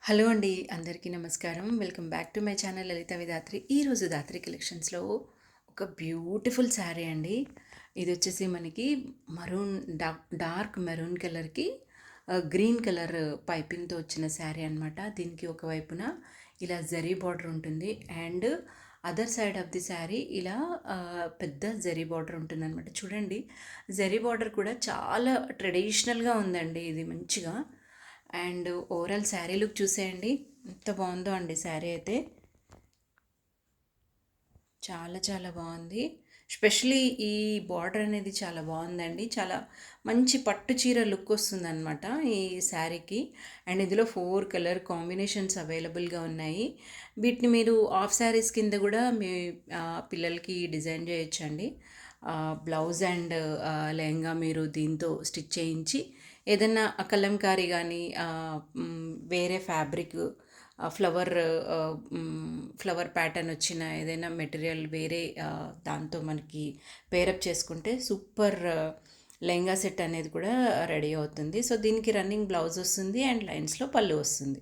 Hello అండి, అందరికీ నమస్కారం. Welcome back to my channel Lalitha Vidhatri. ఈరోజు దాత్రి కలెక్షన్స్లో ఒక బ్యూటిఫుల్ శారీ అండి. ఇది వచ్చేసి మనకి మరూన్ డార్క్ మెరూన్ కలర్కి గ్రీన్ కలర్ పైపింగ్తో వచ్చిన శారీ అనమాట. దీనికి ఒకవైపున ఇలా జరీ బార్డర్ ఉంటుంది and other side of the sari ఇలా పెద్ద జరీ బార్డర్ ఉంటుంది అనమాట. చూడండి, జరీ బార్డర్ కూడా చాలా ట్రెడిషనల్గా ఉందండి. ఇది మంచిగా అండ్ ఓవరాల్ శారీ లుక్ చూసేయండి, ఎంత బాగుందో అండి. శారీ అయితే చాలా చాలా బాగుంది. స్పెషలీ ఈ బార్డర్ అనేది చాలా బాగుందండి. చాలా మంచి పట్టు చీర లుక్ వస్తుందన్నమాట ఈ శారీకి. అండ్ ఇందులో 4 కలర్ కాంబినేషన్స్ అవైలబుల్గా ఉన్నాయి. వీటిని మీరు హాఫ్ శారీస్ కింద కూడా మీ పిల్లలకి డిజైన్ చేయొచ్చండి. బ్లౌజ్ అండ్ లెహంగా మీరు దీంతో స్టిచ్ చేయించి ఏదన్నా కలంకారీ కానీ వేరే ఫ్యాబ్రిక్ ఫ్లవర్ ఫ్లవర్ ప్యాటర్న్ వచ్చిన ఏదైనా మెటీరియల్ వేరే దాంతో మనకి పేరప్ చేసుకుంటే సూపర్ లెహంగా సెట్ అనేది కూడా రెడీ అవుతుంది. సో దీనికి రన్నింగ్ బ్లౌజ్ వస్తుంది అండ్ లైన్స్లో పళ్ళు వస్తుంది.